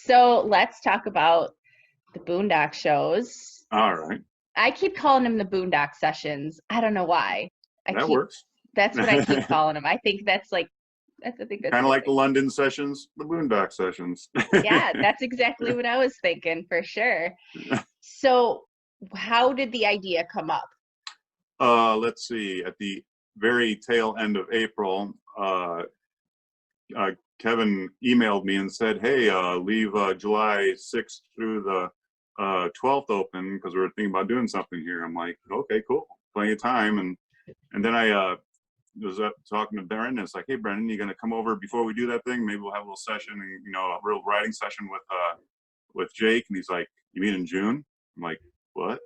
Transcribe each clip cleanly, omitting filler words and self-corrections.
So let's talk about the Boondock shows. All right, I keep calling them the Boondock sessions. I don't know why. I that keep works. That's what I keep Kind calling them. I think that's like I think that's a of good like the thing. London sessions, the Boondock sessions. Yeah, that's exactly what I was thinking for sure. So how did the idea come up? Let's see. At the very tail end of April, uh, Kevin emailed me and said, "Hey, leave July 6th through the 12th open because we're thinking about doing something here." I'm like, "Okay, cool, plenty of time." And then I was up talking to Brendan. It's like, "Hey, Brendan, you gonna come over before we do that thing? Maybe we'll have a little session, and a real writing session with Jake." And he's like, "You mean in June?" I'm like, "What?"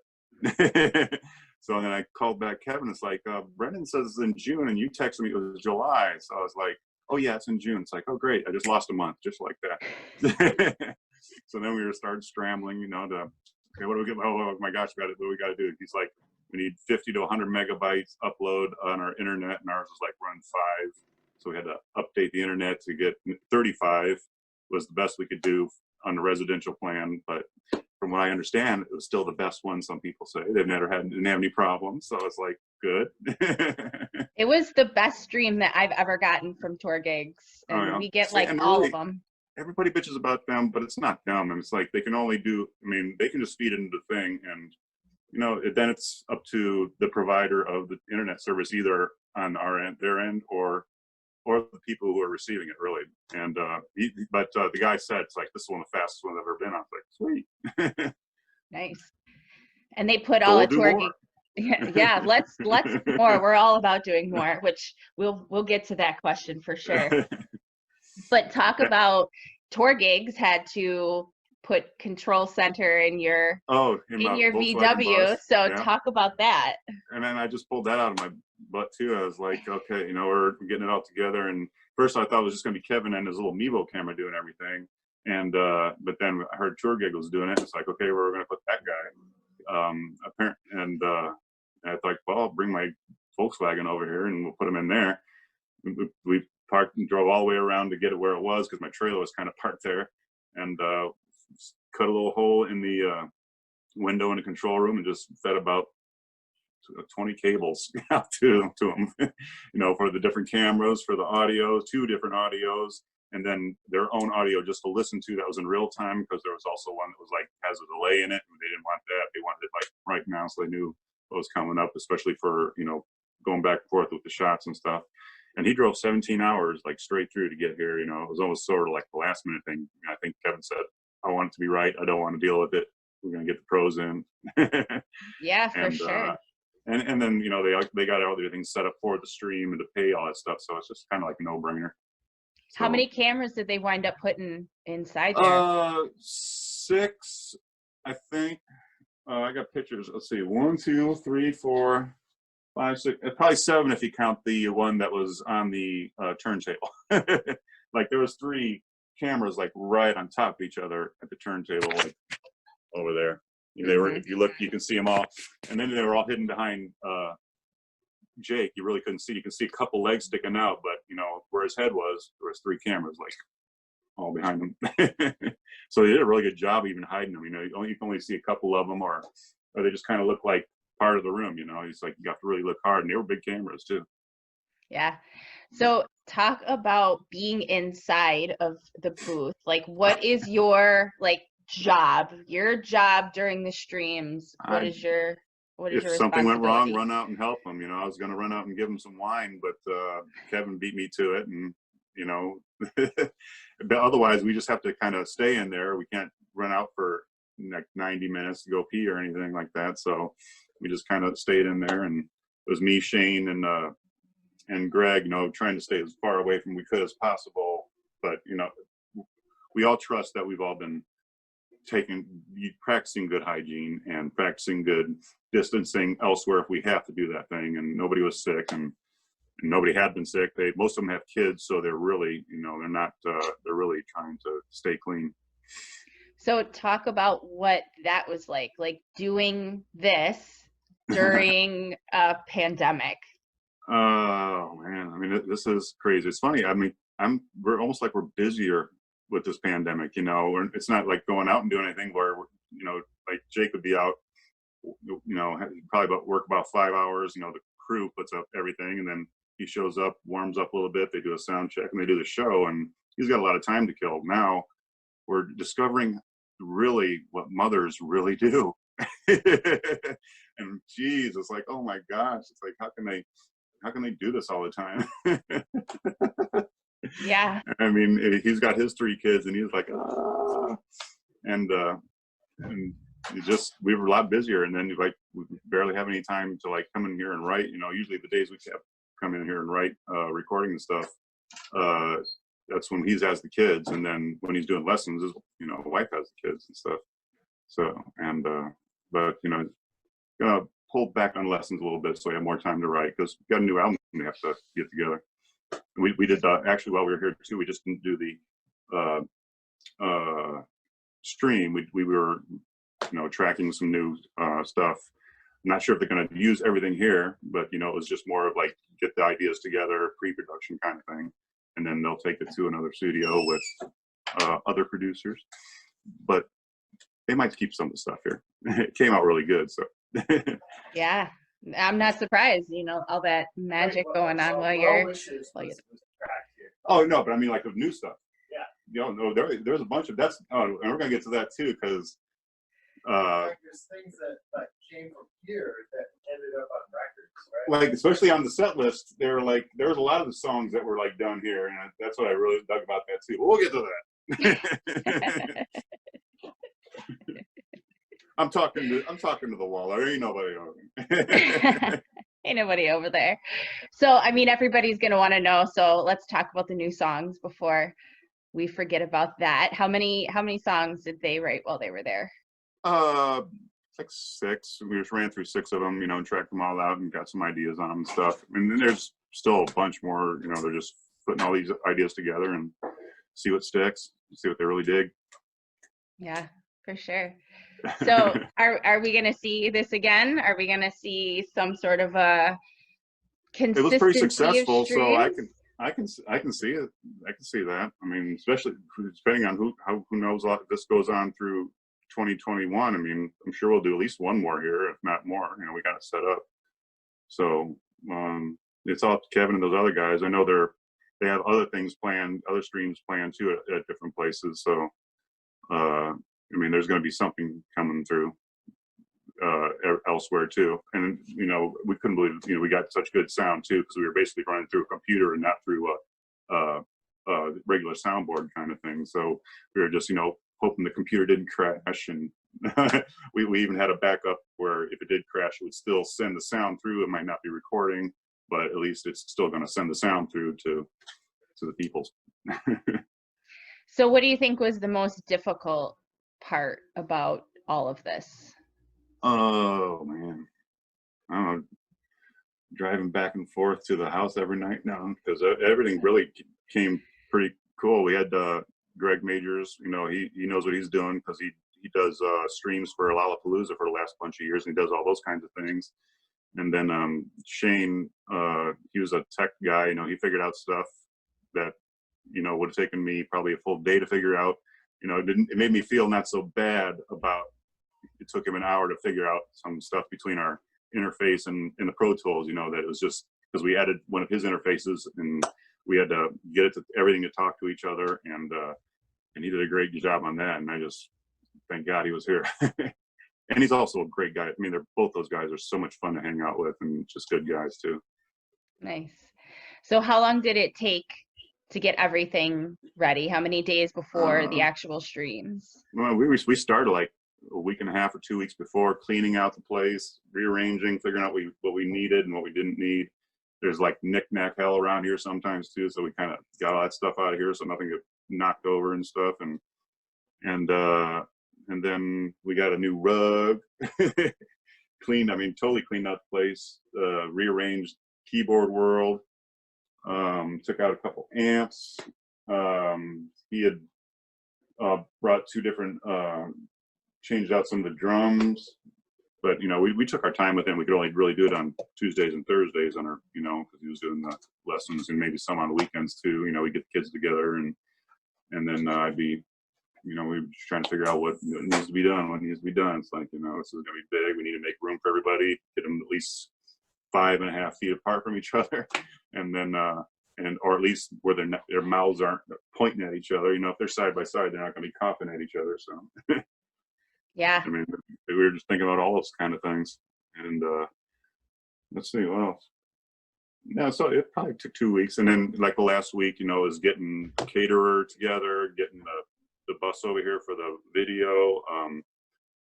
So then I called back Kevin. It's like, Brendan says it's in June, and you texted me it was July. So I was like, "Oh yeah, it's in June." It's like, "Oh great, I just lost a month, just like that." So then we were started scrambling, to okay, what do we get? Oh my gosh, what do we got to do? He's like, "We need 50 to 100 megabytes upload on our internet," and ours was like run 5. So we had to update the internet to get 35 was the best we could do on the residential plan. But from what I understand, it was still the best one. Some people say didn't have any problems. So it's like, good. It was the best stream that I've ever gotten from tour gigs, Oh, and yeah. we get See, like and all of really, them. everybody bitches about them, but it's not them. And it's like they can only do. I mean, they can just feed it into the thing, and then it's up to the provider of the internet service, either on our end, their end, or the people who are receiving it, really. And but the guy said it's like, "This is one of the fastest ones I've ever been on." I was like, "Sweet." Nice. And they put So all we'll the do tour more. gig. Yeah, let's do more. We're all about doing more, which we'll get to that question for sure. But talk about tour gigs had to put control center in your Oh, in my Volkswagen VW. bus. So Yeah. talk about that. And then I just pulled that out of my butt too. I was like, okay, we're getting it all together. And first I thought it was just gonna be Kevin and his little Mevo camera doing everything. And but then I heard Tour Gig was doing it. It's like, okay, we're gonna put that guy. I thought, well, I'll bring my Volkswagen over here and we'll put him in there. We parked and drove all the way around to get it where it was because my trailer was kind of parked there. And cut a little hole in the window in the control room and just fed about 20 cables out to them, for the different cameras, for the audio, 2 different audios, and then their own audio just to listen to that was in real time, because there was also one that was like has a delay in it, and they didn't want that. They wanted it like right now, so they knew what was coming up, especially for going back and forth with the shots and stuff. And he drove 17 hours like straight through to get here. It was almost sort of like the last minute thing. I think Kevin said, "I want it to be right. I don't want to deal with it. We're going to get the pros in." Yeah, for and sure. and then they got all the things set up for the stream and to pay all that stuff, so it's just kind of like a no-brainer. How So many cameras did they wind up putting inside there? 6, I think. I got pictures. Let's see, 1, 2, 3, 4, 5, 6, probably 7 if you count the one that was on the turntable. Like there was 3 cameras like right on top of each other at the turntable, like over there. They were, if you look, you can see them all, and then they were all hidden behind Jake. You really couldn't see. You can see a couple legs sticking out, but where his head was, there was 3 cameras like all behind him. So they did a really good job even hiding them. You can only see a couple of them, or they just kind of look like part of the room. It's like you have to really look hard, and they were big cameras too. Yeah. So talk about being inside of the booth. Like, what is your job? Your job during the streams. What is If your something went wrong, responsibility? run out and help them. I was going to run out and give them some wine, but Kevin beat me to it, and but otherwise we just have to kind of stay in there. We can't run out for like 90 minutes to go pee or anything like that. So we just kind of stayed in there, and it was me, Shane, and Greg, trying to stay as far away from we could as possible. But we all trust that we've all been practicing good hygiene and practicing good distancing elsewhere if we have to do that thing. And nobody was sick, and nobody had been sick. Most of them have kids, so they're really, they're not. They're really trying to stay clean. So talk about what that was like doing this during a pandemic. Oh man, I mean, this is crazy. It's funny. I mean, we're almost like we're busier with this pandemic, you know. It's not like going out and doing anything where, you know, like Jake would be out, you know, probably work about 5 hours, you know, the crew puts up everything, and then he shows up, warms up a little bit, they do a sound check, and they do the show, and he's got a lot of time to kill. Now we're discovering really what mothers really do. And geez, it's like, oh my gosh, it's like, how can they do this all the time? Yeah. I mean, he's got his 3 kids, and he's like, and we were a lot busier, and then like we barely have any time to like come in here and write. You know, usually the days we have come in here and write, recording and stuff, that's when he's has the kids, and then when he's doing lessons, his, you know, wife has the kids and stuff. So, and but you know, gonna pull back on lessons a little bit so we have more time to write, because we got a new album we have to get together. And we did actually, while we were here too, we just didn't do the stream. We were, you know, tracking some new stuff. I'm not sure if they're going to use everything here, but you know, it was just more of like get the ideas together, pre-production kind of thing, and then they'll take it to another studio with other producers. But they might keep some of the stuff here. It came out really good, so. Yeah, I'm not surprised. You know, all that magic going on while you're. Oh no, but I mean like of new stuff. Yeah. You know, no, there's a bunch of that's. Oh, and we're gonna get to that too, because. There's things that came from here that ended up on records, right? Like especially on the set list, there was a lot of the songs that were like done here, and that's what I really dug about that too. But we'll get to that. I'm talking to the wall. There ain't nobody over there. Ain't nobody over there. So I mean, everybody's gonna want to know. So let's talk about the new songs before we forget about that. How many songs did they write while they were there? It's like 6. We just ran through 6 of them, you know, and tracked them all out and got some ideas on them and stuff. And then there's still a bunch more, you know, they're just putting all these ideas together and see what sticks, see what they really dig. Yeah, for sure. So are we going to see this again? Are we going to see some sort of a consistency? It was pretty successful, so I streams? can see it. I can see that. I mean, especially depending on who knows if this goes on through 2021. I mean, I'm sure we'll do at least one more here, if not more. You know, we got it set up. So it's all up to Kevin and those other guys. I know they have other things planned, other streams planned too at different places. So I mean, there's going to be something coming through elsewhere too. And you know, we couldn't believe, you know, we got such good sound too, because we were basically running through a computer and not through a regular soundboard kind of thing. So we were just, you know, hoping the computer didn't crash, and we even had a backup where if it did crash, it would still send the sound through. It might not be recording, but at least it's still going to send the sound through to the people. So what do you think was the most difficult part about all of this? Oh man, I don't know, driving back and forth to the house every night now, because everything really came pretty cool. We had Greg Majors, you know, he knows what he's doing, because he does streams for Lollapalooza for the last bunch of years, and he does all those kinds of things. And then Shane, he was a tech guy, you know, he figured out stuff that, you know, would have taken me probably a full day to figure out. You know, it made me feel not so bad about, it took him an hour to figure out some stuff between our interface and the Pro Tools, you know, that it was just because we added one of his interfaces and we had to get it to everything to talk to each other, and he did a great job on that, and I just thank God he was here. And he's also a great guy. I mean, both those guys are so much fun to hang out with, and just good guys too. Nice. So how long did it take to get everything ready? How many days before the actual streams? Well, we started like a week and a half or 2 weeks before, cleaning out the place, rearranging, figuring out what we needed and what we didn't need. There's like knick-knack hell around here sometimes too, so we kind of got all that stuff out of here so nothing get knocked over and stuff. And then we got a new rug, totally cleaned out the place, rearranged keyboard world, took out a couple amps. He had brought 2 different, changed out some of the drums, but you know, we took our time with him. We could only really do it on Tuesdays and Thursdays on our, you know, because he was doing the lessons, and maybe some on the weekends too. You know, we get the kids together, and and then I'd be, we were just trying to figure out what needs to be done, It's like, this is gonna be big. We need to make room for everybody, get them at least 5.5 feet apart from each other, and then or at least where their mouths aren't pointing at each other. If they're side by side, they're not gonna be coughing at each other. So Yeah. I mean, we were just thinking about all those kind of things. And let's see what else. Yeah, so it probably took 2 weeks, and then like the last week, is getting caterer together, getting the bus over here for the video.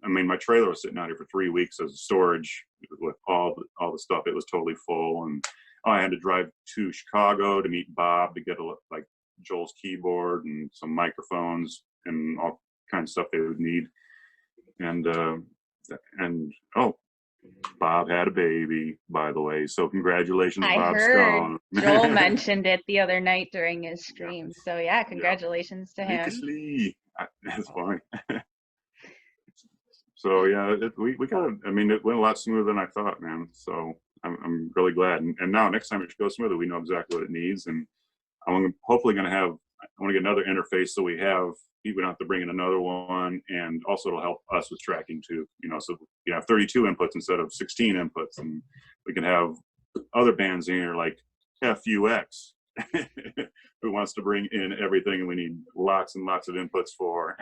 I mean, my trailer was sitting out here for 3 weeks as storage with all the stuff. It was totally full, and I had to drive to Chicago to meet Bob to get like Joel's keyboard and some microphones and all kinds of stuff they would need. And Bob had a baby, by the way. So congratulations, I Bob heard Stone. Joel mentioned it the other night during his stream. So yeah, congratulations to him. That's funny. So yeah, we got it. I mean, it went a lot smoother than I thought, man. So I'm really glad. And now next time it should go smoother. We know exactly what it needs, and I'm hopefully going to have. I want to get another interface so we don't have to bring in another one, and also it'll help us with tracking too. So you have 32 inputs instead of 16 inputs, and we can have other bands in here like FUX who wants to bring in everything, and we need lots and lots of inputs for.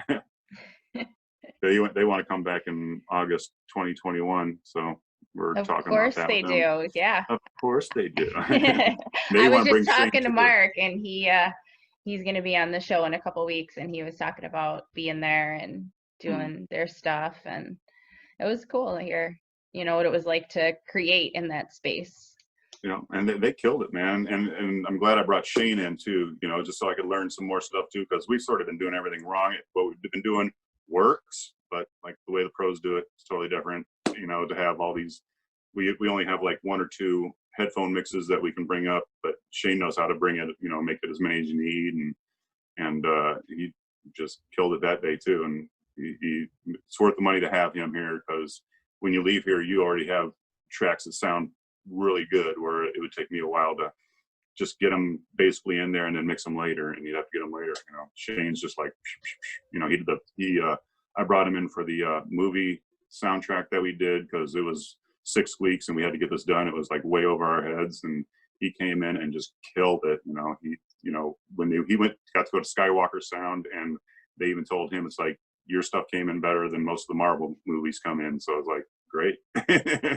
They want to come back in August 2021, so we're talking about that. Of course they do, yeah. Of course they do. I was just talking to Mark, and he's going to be on the show in a couple weeks, and he was talking about being there and doing their stuff, and it was cool to hear, what it was like to create in that space. And they killed it, man. And I'm glad I brought Shane in too, just so I could learn some more stuff too, because we've sort of been doing everything wrong. What we've been doing works, but like the way the pros do it, it's totally different. To have all these, we only have like 1 or 2 headphone mixes that we can bring up, but Shane knows how to bring it, make it as many as you need, and he just killed it that day too. And it's worth the money to have him here, because when you leave here, you already have tracks that sound really good, where it would take me a while to just get them basically in there and then mix them later, and you'd have to get them later. Shane's just like, I brought him in for the movie soundtrack that we did, because it was 6 weeks and we had to get this done. It was like way over our heads, and he came in and just killed it. When he got to go to Skywalker Sound, and they even told him, it's like, your stuff came in better than most of the Marvel movies come in. So I was like, great.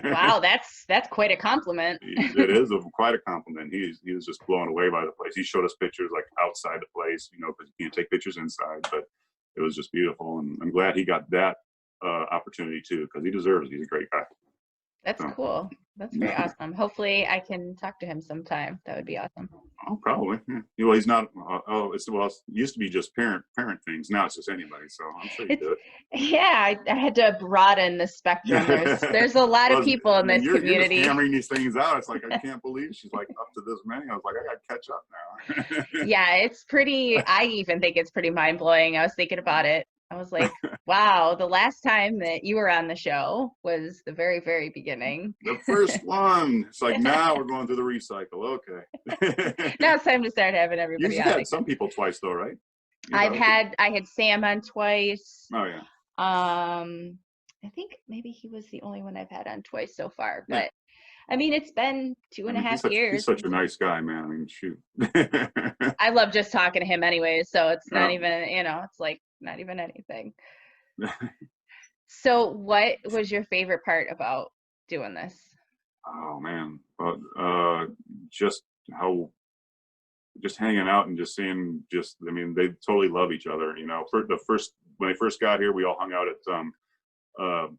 Wow, that's quite a compliment. It is quite a compliment. He was just blown away by the place. He showed us pictures like outside the place, because you can't take pictures inside, but it was just beautiful. And I'm glad he got that opportunity too, because he deserves it. He's a great guy. That's cool. That's very awesome. Hopefully I can talk to him sometime. That would be awesome. Oh, probably. Yeah. Well, he's not. It used to be just parent things. Now it's just anybody. So I'm sure you do it. Yeah, I had to broaden the spectrum. There's a lot of people in this community. You're just hammering these things out. It's like, I can't believe she's like up to this many. I was like, I got to catch up now. Yeah, it's pretty. I even think it's pretty mind blowing. I was thinking about it. I was like, wow, the last time that you were on the show was the very, very beginning. The first one. It's like, now we're going through the recycle. Okay. Now it's time to start having everybody You've on. had some people twice though, right? I had Sam on twice. Oh yeah. I think maybe he was the only one I've had on twice so far, but I mean, it's been 2.5 years. He's such a nice guy, man. I mean, shoot. I love just talking to him anyways, so it's not even, it's like not even anything. So what was your favorite part about doing this? Oh man, just hanging out and just seeing, I mean, they totally love each other. When they first got here, we all hung out at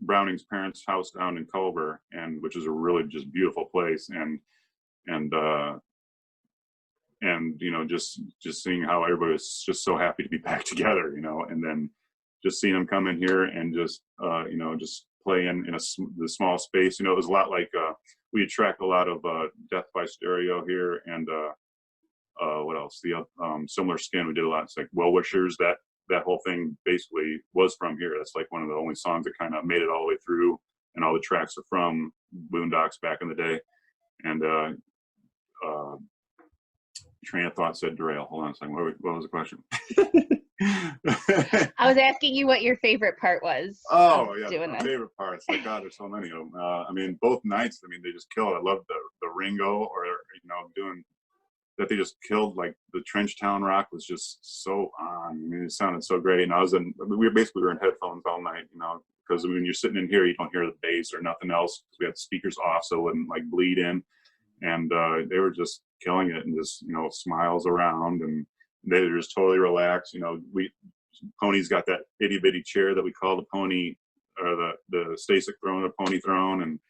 Browning's parents' house down in Culver, which is a really just beautiful place, and just seeing how everybody was just so happy to be back together, and then just seeing them come in here and just just play in the small space. It was a lot like we attract a lot of Death by Stereo here, and what else? The Similar Skin. We did a lot. It's like Well Wishers. That whole thing basically was from here. That's like one of the only songs that kind of made it all the way through, and all the tracks are from Boondocks back in the day. And train of thought said derail. Hold on a second. What was the question? I was asking you what your favorite part was. Oh yeah, doing my this. favorite parts. Like God, there's so many of them. I mean, both nights. I mean, they just killed. I love the Ringo, or doing that. They just killed. Like the Trench Town Rock was just so on. I mean, it sounded so great. And we were in headphones all night. Because when you're sitting in here, you don't hear the bass or nothing else. We had speakers off, so it wouldn't like bleed in. And they were just killing it, and just smiles around, and they were just totally relaxed. Pony's got that itty bitty chair that we call the pony, or the Stasic throne, or pony throne, and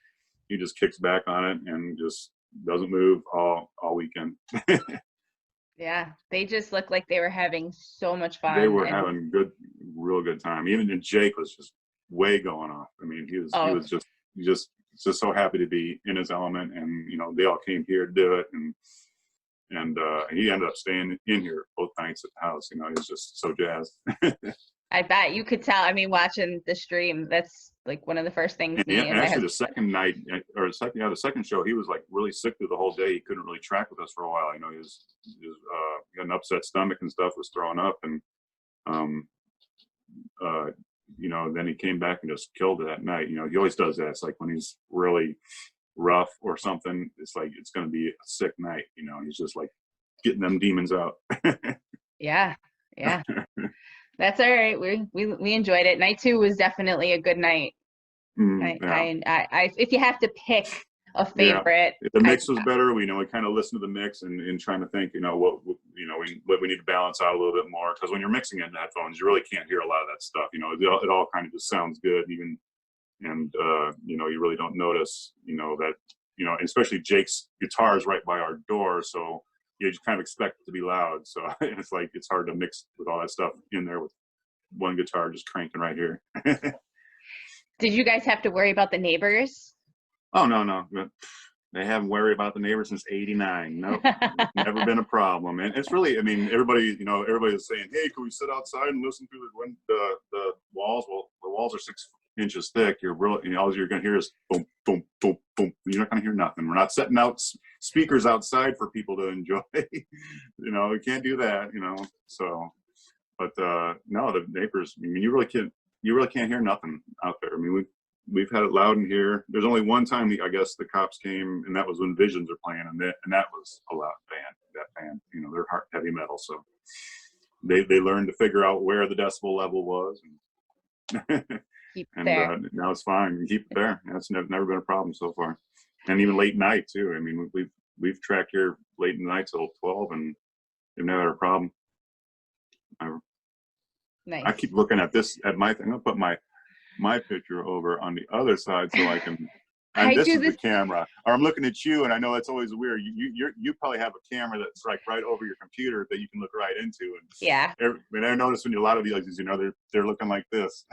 he just kicks back on it and just doesn't move all weekend. Yeah, they just looked like they were having so much fun. They were having real good time. Even Jake was just way going off. I mean, he was just so happy to be in his element, and they all came here to do it, and he ended up staying in here both nights at the house. He was just so jazzed. I bet you could tell. I mean, watching the stream, that's like one of the first things. And actually, the second night, or the second show, he was like really sick through the whole day. He couldn't really track with us for a while. He had an upset stomach and stuff, was throwing up, and then he came back and just killed it that night. He always does that. It's like when he's really rough or something, it's like it's going to be a sick night. He's just like getting them demons out. Yeah. That's all right. We enjoyed it. Night 2 was definitely a good night. I if you have to pick a favorite, the mix was better. We kind of listened to the mix and trying to think, what we need to balance out a little bit more, because when you're mixing in headphones, you really can't hear a lot of that stuff. It all kind of just sounds good, even, and you really don't notice, that, especially Jake's guitar is right by our door, so you just kind of expect it to be loud. So it's like it's hard to mix with all that stuff in there with one guitar just cranking right here. Did you guys have to worry about the neighbors? Oh, no. They haven't worried about the neighbors since '89. Nope, never been a problem. And it's really, I mean, everybody was saying, hey, can we sit outside and listen through the walls? Well, the walls are 6 inches thick. All you're going to hear is boom, boom, boom, boom. You're not going to hear nothing. We're not setting out speakers outside for people to enjoy. We can't do that. So, but no, the neighbors. I mean, you really can't hear nothing out there. I mean, we've had it loud in here. There's only one time I guess the cops came, and that was when Visions are playing, and that was a loud band. That band, they're heavy metal, so they learned to figure out where the decibel level was, and Keep and there. now it's fine. You keep it there. That's never been a problem so far. And even late night too. I mean, we've tracked here late in the night till 12, and we've never had a problem. Nice. I keep looking at my thing. I'm gonna put my picture over on the other side so I can. And this is the camera. Or I'm looking at you, and I know that's always weird. You probably have a camera that's like right over your computer that you can look right into. And yeah. I notice when a lot of these, they're looking like this.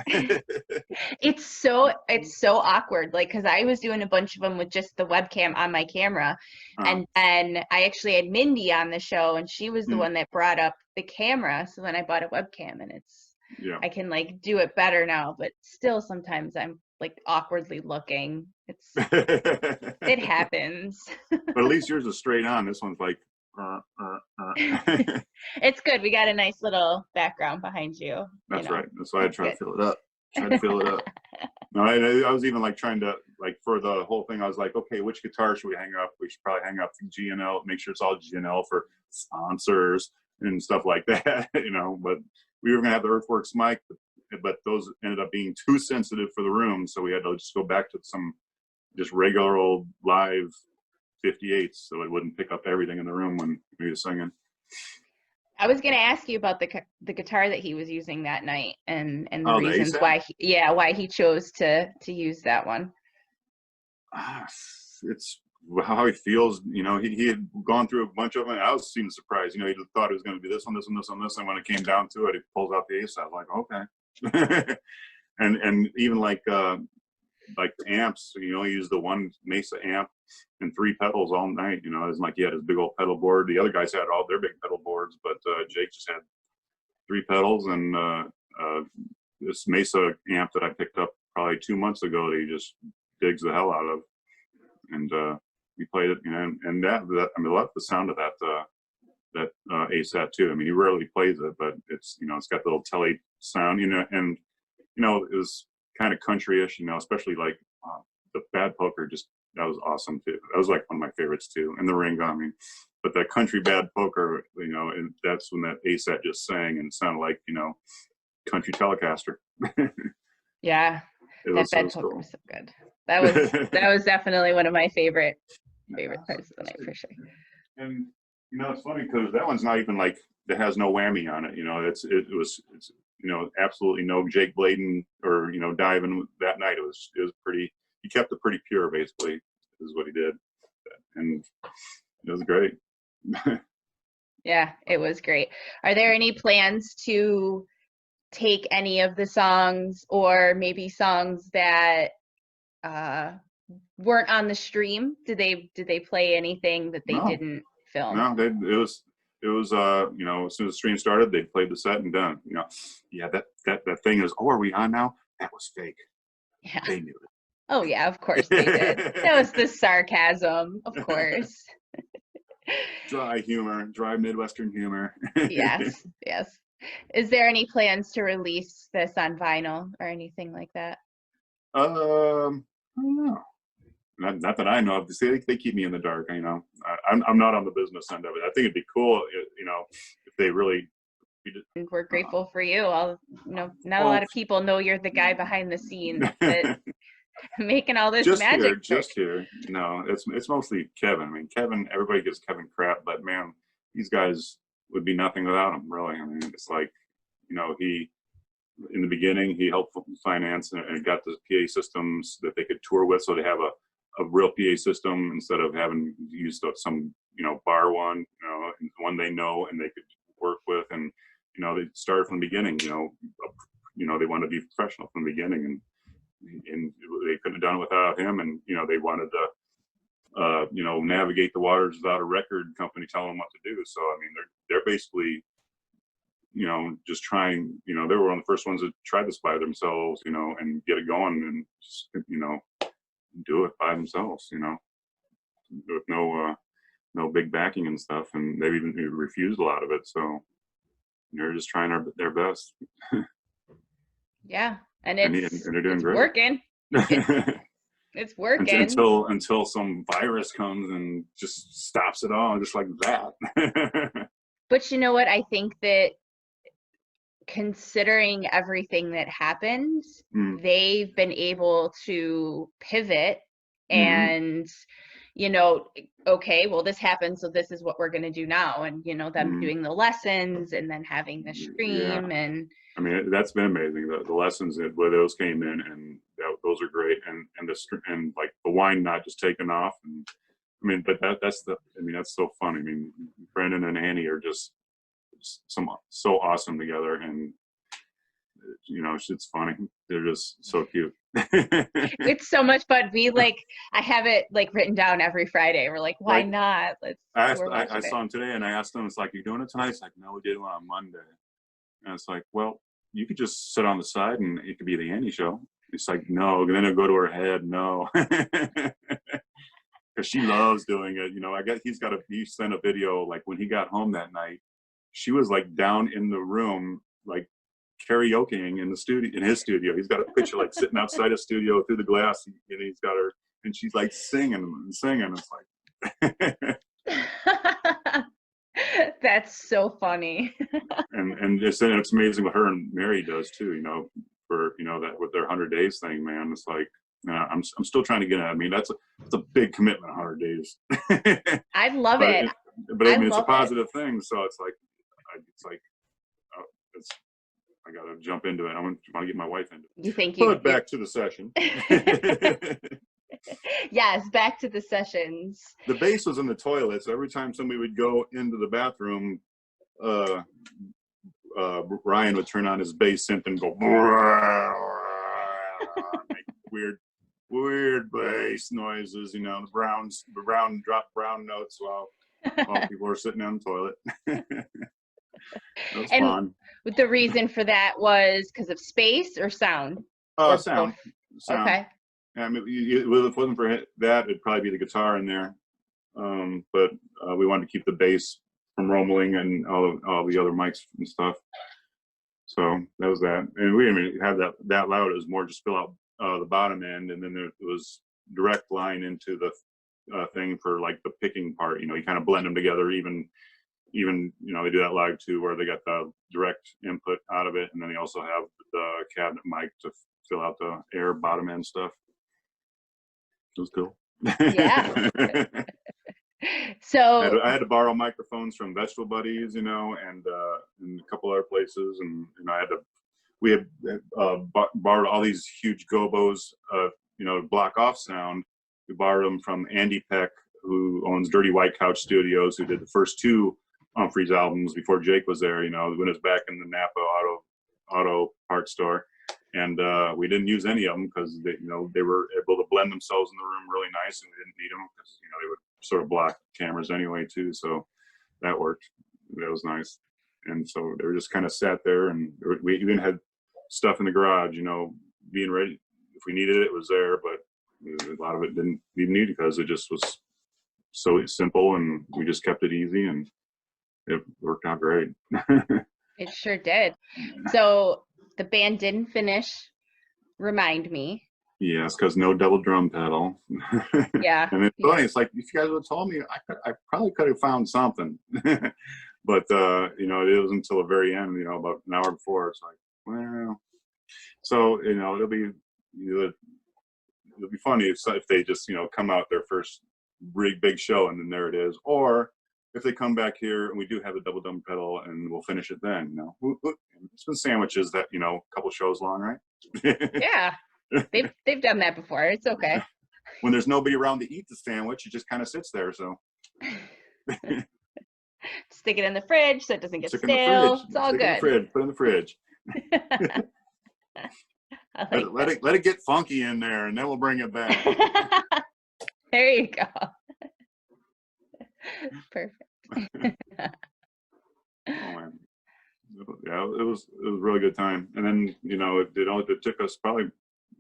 It's so awkward. Like, because I was doing a bunch of them with just the webcam on my camera, and then I actually had Mindy on the show, and she was the one that brought up the camera. So then I bought a webcam, and I can like do it better now, but still sometimes I'm like awkwardly looking. It happens. But at least yours is straight on. This one's like. It's good. We got a nice little background behind you. That's right. That's why I try to fill it up. No, I was even like trying to for the whole thing. I was like, okay, which guitar should we hang up? We should probably hang up GNL. Make sure it's all GNL for sponsors and stuff like that. But we were gonna have the Earthworks mic, but those ended up being too sensitive for the room, so we had to just go back to some just regular old live 58s, so it wouldn't pick up everything in the room when we were singing. I was going to ask you about the guitar that he was using that night, and the reasons why he chose to use that one. It's how he feels. He had gone through a bunch of them, and I was even surprised. He thought it was going to be this one, this one, this one, this, and when it came down to it, he pulls out the ace. I was like, okay. and even like the amps, he used the one Mesa amp and 3 pedals all night. It was like he had his big old pedal board. The other guys had all their big pedal boards, but Jake just had 3 pedals, and this Mesa amp that I picked up probably 2 months ago that he just digs the hell out of, and we played it, and that I mean, I love the sound of that ASAT too. I mean, he rarely plays it, but it's, you know, it's got the little telly sound, you know, and, you know, it was kind of country-ish, you know, especially like the Bad Poker, just, that was awesome too. That was like one of my favorites too. And the Ring, I mean, but that country Bad Poker, you know, and that's when that ASAT just sang and it sounded like, you know, country Telecaster. Yeah, that Bad Poker was so good. That was definitely one of my favorite parts of the night for sure. And you know, it's funny because that one's not even like, it has no whammy on it. You know, it's you know, absolutely no Jake Bladen or, you know, diving that night. It was pretty. He kept it pretty pure, basically, is what he did, and it was great. Yeah, it was great. Are there any plans to take any of the songs, or maybe songs that weren't on the stream? Did they play anything that they didn't film? No, it was you know, as soon as the stream started, they played the set and done. You know, yeah, that thing is, oh, are we on now? That was fake. Yeah. They knew it. Oh yeah, of course they did. That was the sarcasm, of course. Dry humor, dry Midwestern humor. Yes, yes. Is there any plans to release this on vinyl or anything like that? I don't know. Not that I know of. They keep me in the dark. You know, I'm not on the business end of it. I think it'd be cool, you know, if they really. We're grateful for you. You know, not a lot of people know you're the guy behind the scenes that making all this magic. Just here. No, it's mostly Kevin. I mean, Kevin. Everybody gives Kevin crap, but man, these guys would be nothing without him. Really. I mean, it's like, you know, in the beginning, he helped finance and got the PA systems that they could tour with, so they have a real PA system instead of having used some, you know, bar one, you know, one they know and they could work with. And, you know, they started from the beginning, you know, they wanted to be professional from the beginning, and they couldn't have done it without him. And, you know, they wanted to, you know, navigate the waters without a record company telling them what to do. So, I mean, they're basically, you know, just trying, you know, they were one of the first ones that tried this by themselves, you know, and get it going and just, you know, do it by themselves, you know, with no big backing and stuff. And they've even refused a lot of it. So they're just trying their best. Yeah. And they're doing great. Working. It's working. Until some virus comes and just stops it all, just like that. But you know what? I think that considering everything that happened, they've been able to pivot and, you know, okay, well, this happened, so this is what we're going to do now. And, you know, them doing the lessons and then having the stream. And I mean, that's been amazing. The lessons where those came in, and those are great. And like the wine not just taking off. And I mean, but that's so fun. I mean, Brendan and Annie are just so awesome together, and you know, it's funny. They're just so cute. It's so much fun. I have it like written down every Friday. We're like, why not? I saw him today, and I asked him, it's like, you doing it tonight? It's like, no, we did one on Monday. And it's like, well, you could just sit on the side and it could be the Annie show. It's like, no, then it'll go to her head. No. Because she loves doing it. You know, I guess he sent a video, like when he got home that night, she was like down in the room, like karaokeing in his studio. He's got a picture like sitting outside his studio through the glass, and he's got her, and she's like singing. It's like, that's so funny. and it's amazing what her and Mary does too. You know, for, you know, that with their 100 days thing, man. It's like, I'm still trying to get it. I mean, that's a big commitment, 100 days. I love it. But I mean, it's a positive thing. So it's like, I got to jump into it. I want to get my wife into it. You think But back to the session. Yes, back to the sessions. The bass was in the toilet, so every time somebody would go into the bathroom, Ryan would turn on his bass synth and go make weird bass noises, you know, the brown notes while people were sitting on the toilet. That was fun. The reason for that was because of space or sound? Sound. Okay. Yeah, I mean, if it wasn't for that, it'd probably be the guitar in there. But we wanted to keep the bass Romeling and all the other mics and stuff. So that was that. And we didn't even have that loud. It was more just fill out the bottom end, and then there was direct line into the thing for like the picking part. You kind of blend them together. Even they do that live too, where they got the direct input out of it, and then they also have the cabinet mic to fill out the air bottom end stuff. It was cool. Yeah. So I had to borrow microphones from Vegetable Buddies, and a couple other places, and we had borrowed all these huge gobos, to block off sound. We borrowed them from Andy Peck, who owns Dirty White Couch Studios, who did the first 2 Humphreys albums before Jake was there. When it was back in the Napa auto parts store, and we didn't use any of them because they were able to blend themselves in the room really nice, and we didn't need them because they would sort of block cameras anyway too. So that worked. That was nice. And so they were just kind of sat there, and we even had stuff in the garage, being ready if we needed it. It was there, but a lot of it didn't even need because it just was so simple, and we just kept it easy, and it worked out great. it sure did. So the band didn't finish Remind Me. Yes, because no double drum pedal. Yeah. And it's funny. It's like, if you guys would have told me, I probably could have found something. But it was until the very end, about an hour before. It's like, well, so it'll be funny if they just come out their first big show, and then there it is, or if they come back here and we do have a double drum pedal, and we'll finish it then. It's been sandwiches that a couple shows long, right? Yeah. They've done that before. It's okay. When there's nobody around to eat the sandwich, it just kind of sits there. So stick it in the fridge so it doesn't get stick stale. It's all good. Put it in the fridge. Let it get funky in there, and then we'll bring it back. There you go. Perfect. Oh man. Yeah, it was a really good time. And then it took us probably.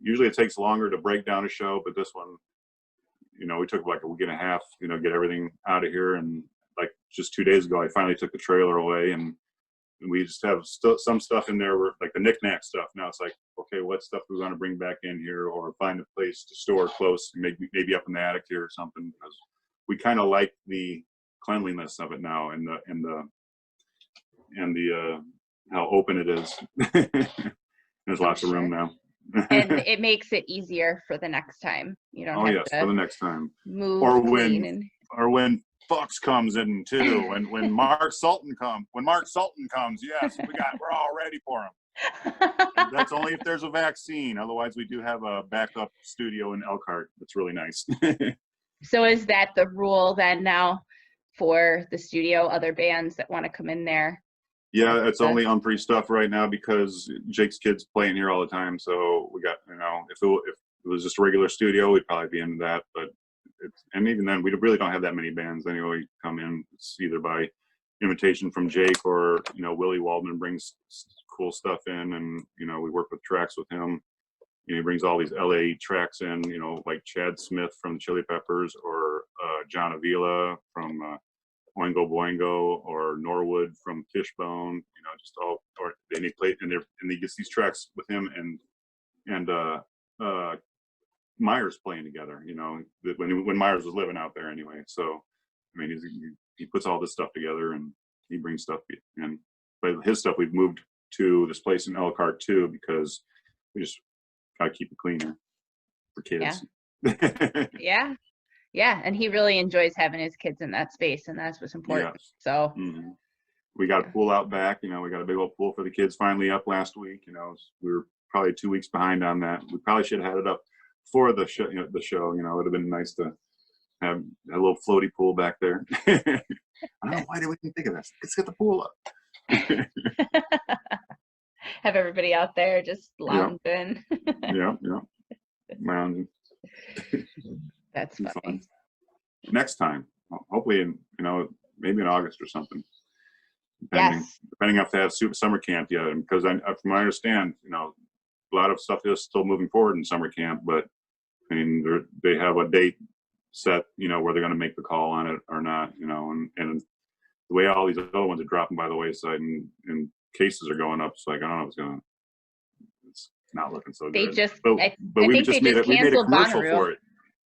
Usually it takes longer to break down a show, but this one, we took like a week and a half, get everything out of here. And like just 2 days ago, I finally took the trailer away, and we just have some stuff in there where like the knick-knack stuff. Now it's like, okay, what stuff do we want to bring back in here, or find a place to store close, maybe up in the attic here or something, because we kind of like the cleanliness of it now, and the how open it is. There's lots of room now. And it makes it easier for the next time. You don't have to for the next time. Move or when Fox comes in too, when Mark Sultan comes. When Mark Sultan comes, yes, we're all ready for him. And that's only if there's a vaccine. Otherwise, we do have a backup studio in Elkhart. That's really nice. So is that the rule then now for the studio? Other bands that want to come in there? Yeah, it's only Humphrey stuff right now because Jake's kids playing here all the time. So we got, if it was just a regular studio, we'd probably be into that. But and even then, we really don't have that many bands anyway come in. It's either by invitation from Jake, or Willie Waldman brings cool stuff in, and we work with tracks with him. He brings all these LA tracks in, like Chad Smith from Chili Peppers, or John Avila from Oingo Boingo, or Norwood from Fishbone, just all, or then he played, and he gets these tracks with him and Myers playing together, when Myers was living out there anyway. So, I mean, he puts all this stuff together, and he brings stuff in. But his stuff, we've moved to this place in Elkhart too, because we just gotta keep it cleaner for kids. Yeah. Yeah, and he really enjoys having his kids in that space, and that's what's important. Yes. So we got a pool out back. We got a big old pool for the kids finally up last week. We were probably 2 weeks behind on that. We probably should have had it up for the show. It would have been nice to have a little floaty pool back there. I don't know, why did we think of this? Let's get the pool up. Have everybody out there just lounging. Yeah. Lounging. That's funny. Next time, hopefully maybe in August or something. Depending if they have summer camp yet. Because from what I understand, a lot of stuff is still moving forward in summer camp, but I mean, they have a date set, where they're going to make the call on it or not, and the way all these other ones are dropping by the wayside and cases are going up, it's like, I don't know, it's not looking so They good. just, But I we think they just made just we made a canceled commercial Bonnaroo. for it.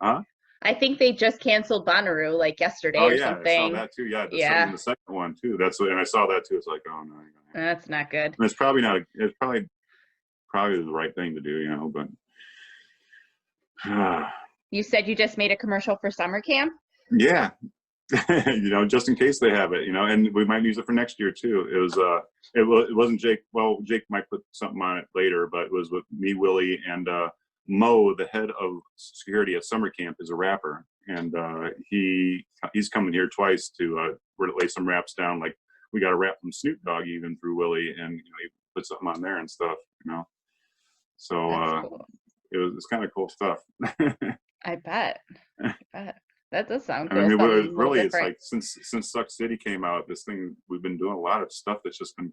Huh? I think they just canceled Bonnaroo like yesterday Oh or yeah, something. I saw that too. Yeah, Yeah. the second one too. And I saw that too. It's like, oh no. That's not good. And it's probably not. It's probably the right thing to do, you know. But You said you just made a commercial for summer camp? yeah, you know, just in case they have it, you know, and we might use it for next year too. It wasn't Jake. Well, Jake might put something on it later, but it was with me, Willie, and Mo, the head of security at summer camp, is a rapper, and he's coming here twice to lay some raps down. Like we got a rap from Snoop Dogg even through Willie, and you know, he put something on there and stuff, you know. So Cool. it's kind of cool stuff. I bet. That does sound I cool. mean, Something really, it's different. like since Suck City came out, this thing, we've been doing a lot of stuff that's just been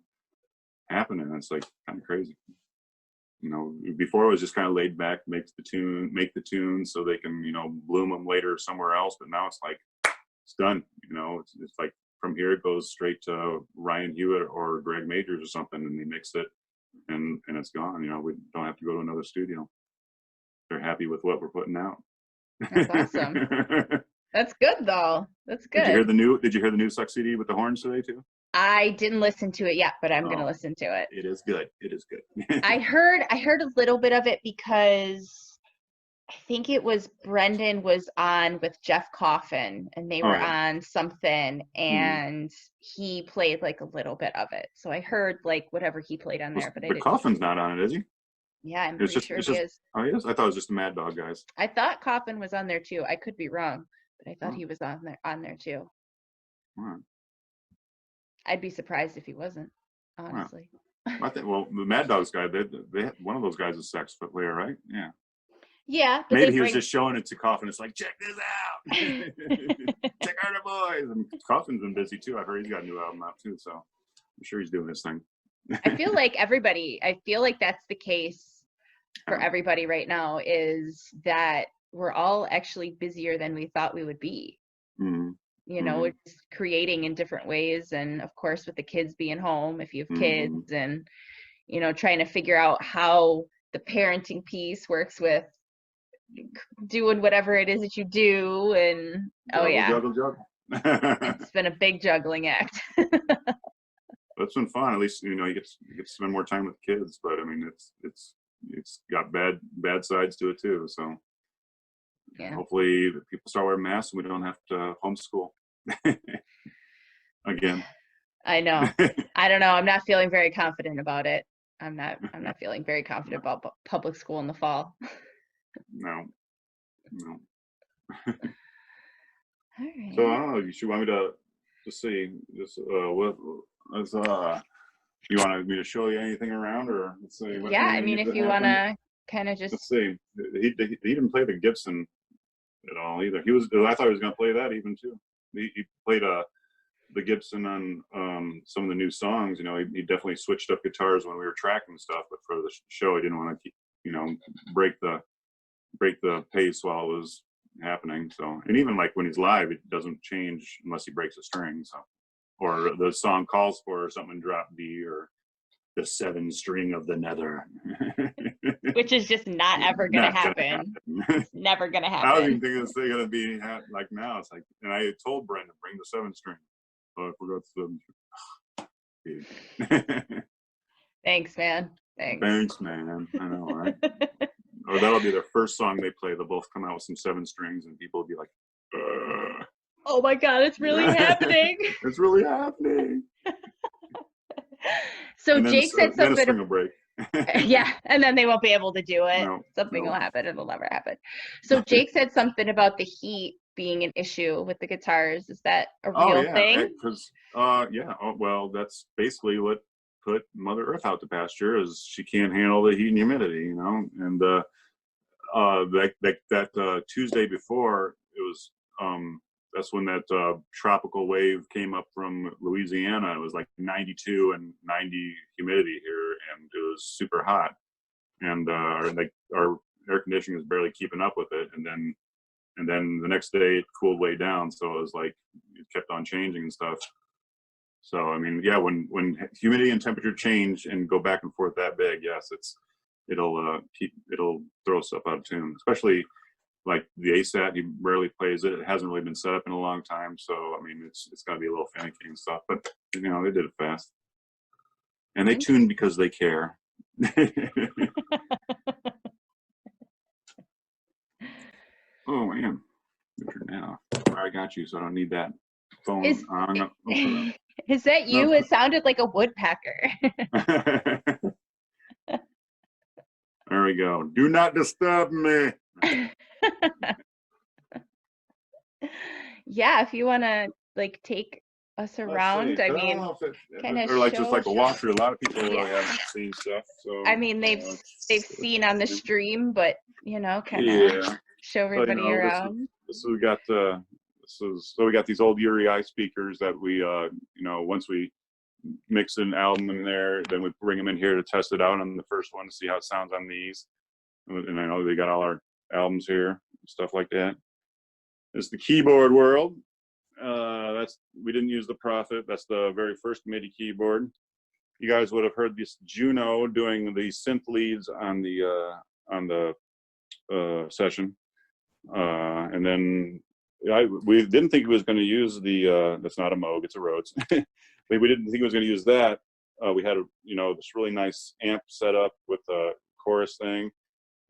happening. It's like kind of crazy. You know, before it was just kind of laid back, make the tune so they can, you know, bloom them later somewhere else. But now it's like it's done. You know, it's like from here it goes straight to Ryan Hewitt or Greg Majors or something, and they mix it, and it's gone. You know, we don't have to go to another studio. They're happy with what we're putting out. That's awesome. That's good though. That's good. Did you hear the new Suck CD with the horns today too? I didn't listen to it yet, but I'm gonna listen to it. It is good. It is good. I heard a little bit of it because I think it was Brendan was on with Jeff Coffin and they were on something and he played like a little bit of it. So I heard like whatever he played on there, but I didn't. Coffin's not on it, is he? Yeah, I'm pretty sure he is. Oh, he is? I thought it was just the Mad Dog guys. I thought Coffin was on there too. I could be wrong, but I thought he was on there too. Right. I'd be surprised if he wasn't, honestly. I think, well, the Mad Dogs guy, they one of those guys is a sax player, right? Yeah. Yeah. But maybe he was just showing it to Coffin. It's like, check this out. Check out the boys. And Coffin's been busy too. I heard he's got a new album out too, so I'm sure he's doing his thing. I feel like that's the case for everybody right now, is that we're all actually busier than we thought we would be. Mm-hmm. You know, it's creating in different ways. And of course, with the kids being home, if you have kids and, you know, trying to figure out how the parenting piece works with doing whatever it is that you do. And juggle. It's been a big juggling act. It's been fun. At least, you know, you get to spend more time with kids, but I mean, it's got bad sides to it too. So hopefully people start wearing masks and we don't have to homeschool again. I know. I don't know. I'm not feeling very confident about it. I'm not feeling very confident about public school in the fall. No. All right. So I don't know. You want me to see this? You want me to show you anything around, or let's see? Yeah, I mean, if you want to kind of just. Let's see. He didn't play the Gibson at all either. I thought he was going to play that even too. He played the Gibson on some of the new songs. You know, he definitely switched up guitars when we were tracking stuff, but for the show, he didn't want to break the pace while it was happening. So, and even like when he's live, it doesn't change unless he breaks a string. So, or the song calls for something drop D or the 7 string of the nether, which is just not ever gonna happen. It's never gonna happen. I was even thinking it's gonna be like now. It's like, and I told Brendan bring the 7 string. Oh, I forgot the 7 string. Thanks, man. Thanks, man. I know, right? Or that'll be their first song they play. They'll both come out with some 7 strings, and people will be like, "Oh my God, it's really happening! It's really happening!" So Jake said something. Then a string will break. Yeah, and then they won't be able to do it. No, Something will happen. It'll never happen. So Jake said something about the heat being an issue with the guitars. Is that a real thing? Because well, that's basically what put Mother Earth out to pasture, is she can't handle the heat and humidity, you know. And that Tuesday before, it was that's when that tropical wave came up from Louisiana. It was like 92 and 90 humidity here, and it was super hot. And our air conditioning was barely keeping up with it. And then the next day it cooled way down. So it was like, it kept on changing and stuff. So I mean, yeah, when humidity and temperature change and go back and forth that big, yes, it'll throw stuff out of tune. Especially like the ASAT, he rarely plays it. It hasn't really been set up in a long time, so I mean, it's gonna be a little finicky and stuff. But you know, they did it fast, and they tune because they care. Oh man, now I got you, so I don't need that phone on. Is that you? No. It sounded like a woodpecker. There we go. Do not disturb me. Yeah, if you want to like take us around, I mean, kind of or like show. just like a walkthrough. A lot of people really haven't seen stuff, so I mean, they've seen on the stream, but you know, kind of show everybody so, you know, around. So we got we got these old URI speakers that we you know, once we mix an album in there, then we bring them in here to test it out on the first one to see how it sounds on these. And I know they got all our albums here, stuff like that. It's the keyboard world. We didn't use the Prophet. That's the very first MIDI keyboard. You guys would have heard this Juno doing the synth leads on the session, and then we didn't think he was going to use the. That's not a Moog, it's a Rhodes. We didn't think he was going to use that. We had this really nice amp set up with a chorus thing,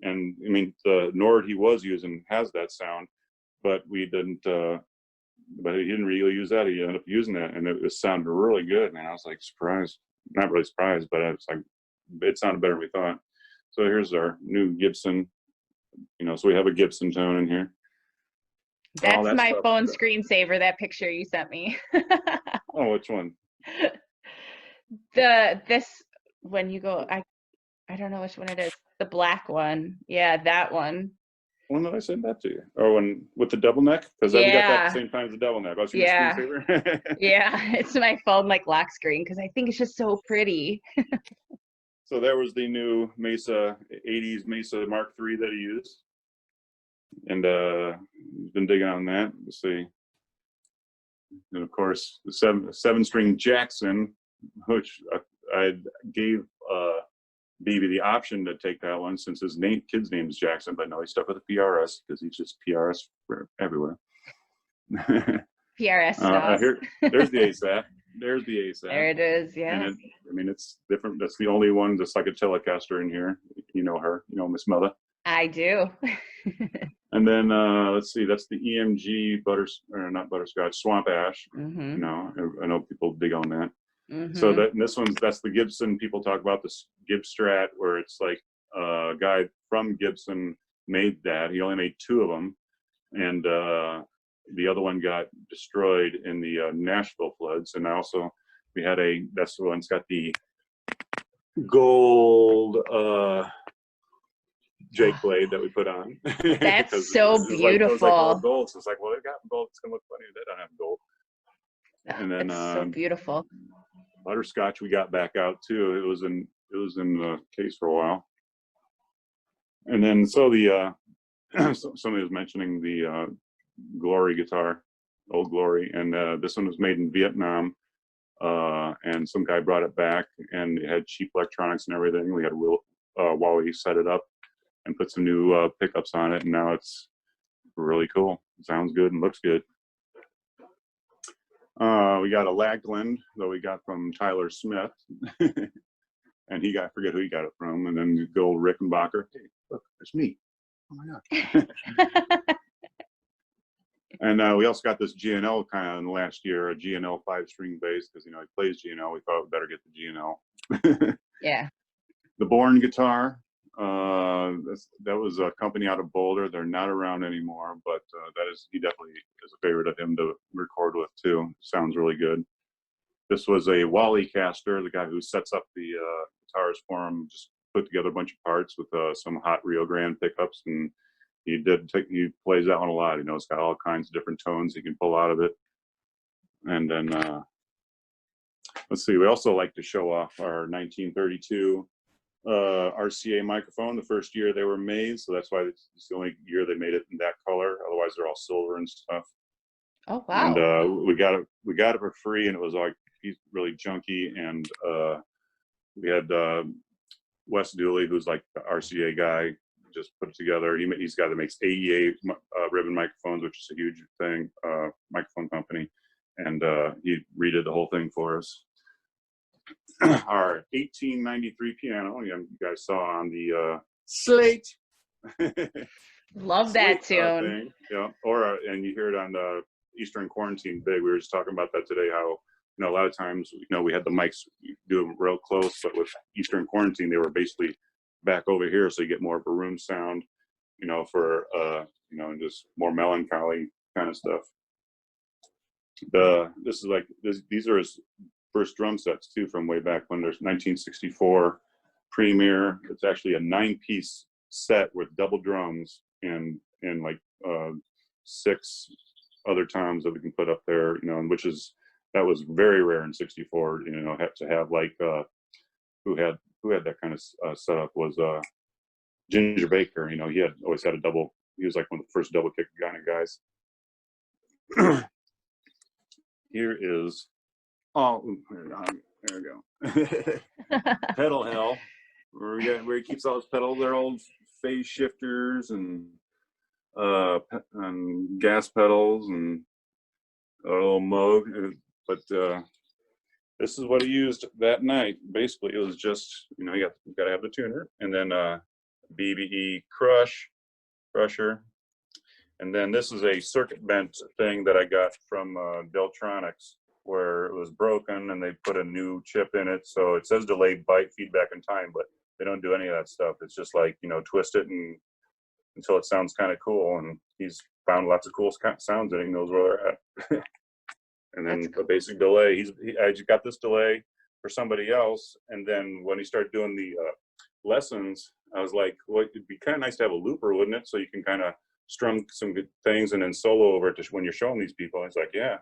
and I mean the Nord he was using has that sound, but we didn't. But he didn't really use that. He ended up using that, and it sounded really good. And I was like surprised, not really surprised, but it's like it sounded better than we thought. So here's our new Gibson. So we have a Gibson tone in here. That's my phone screensaver. That picture you sent me. Oh, which one? When you go, I don't know which one it is. The black one. Yeah, that one. When did I send that to you? Oh, with the double neck? Because we got that at the same time as the double neck. Oh, so yeah. Screensaver? Yeah, it's my phone like lock screen because I think it's just so pretty. So there was the new Mesa 80s Mesa Mark III that he used, and he's been digging on that. Let's see, and of course the seven-string Jackson, which I gave BB the option to take that one since his kid's name is Jackson, but no, he stuck with the PRS because he's just PRS for everywhere. PRS stuff. There's the ASAT. There's the ASAT. There it is, yeah. And I mean, it's different. That's the only one that's like a Telecaster in here. You know her, Miss Mother. I do. And then let's see, that's the EMG not butterscotch, Swamp Ash. Mm-hmm. I know people dig on that. Mm-hmm. So that's the Gibson. People talk about this Gibbs Strat, where it's like a guy from Gibson made that. He only made 2 of them, and the other one got destroyed in the Nashville floods. And also we had that's the one that's got the gold Jake blade that we put on. That's so beautiful. Like, gold. So it's like, well, they got gold. It's gonna look funny. They don't have gold. And then it's so beautiful. Butterscotch we got back out too. It was in the case for a while. And then somebody was mentioning the Glory guitar, Old Glory, and this one was made in Vietnam. And some guy brought it back, and it had cheap electronics and everything. We had Wally set it up and put some new pickups on it, and now it's really cool. It sounds good and looks good. We got a Lagland that we got from Tyler Smith, and I forget who he got it from, and then the old Rickenbacker. Hey, look, it's me. Oh my God. And we also got this GNL kind of in the last year, a GNL 5-string bass, because he plays GNL. We thought we'd better get the GNL. Yeah. The Bourne guitar. That was a company out of Boulder. They're not around anymore, but he definitely is a favorite of him to record with too. Sounds really good. This was a Wally Caster, the guy who sets up the guitars for him, just put together a bunch of parts with some hot Rio Grande pickups, and he plays that one a lot. It's got all kinds of different tones he can pull out of it. And then let's see, we also like to show off our 1932 RCA microphone. The first year they were made, so that's why it's the only year they made it in that color. Otherwise they're all silver and stuff. Oh wow. And we got it for free, and it was like he's really junky, and we had Wes Dooley, who's like the RCA guy, just put it together. He's the guy that makes AEA ribbon microphones, which is a huge thing, microphone company, and he redid the whole thing for us. Our 1893 piano, you guys saw on the slate. Love that tune. Thing. Yeah, and you hear it on the Eastern Quarantine Big. We were just talking about that today, how a lot of times we had the mics do them real close, but with Eastern Quarantine they were basically back over here, so you get more of a room sound, for and just more melancholy kind of stuff. These are his first drum sets too, from way back when. There's 1964 Premier. It's actually a 9-piece set with double drums and like 6 other toms that we can put up there, and that was very rare in '64. Had to have like who had that kind of setup was Ginger Baker. He had always had a double. He was like one of the first double kick kind of guys. Here is there we go. Pedal hell, where he keeps all his pedals. They're old phase shifters and gas pedals and a little Moog. But this is what he used that night. Basically, it was just you got to have the tuner, and then BBE crusher, and then this is a circuit bent thing that I got from Deltronics, where it was broken and they put a new chip in it. So it says delay, byte, feedback, and time, but they don't do any of that stuff. It's just like twist it until it sounds kind of cool. And he's found lots of cool sounds and he knows where they're at. And then the basic delay. I just got this delay for somebody else, and then when he started doing the lessons, I was like, well, it'd be kind of nice to have a looper, wouldn't it? So you can kind of strum some good things and then solo over it when you're showing these people. He's like, yeah.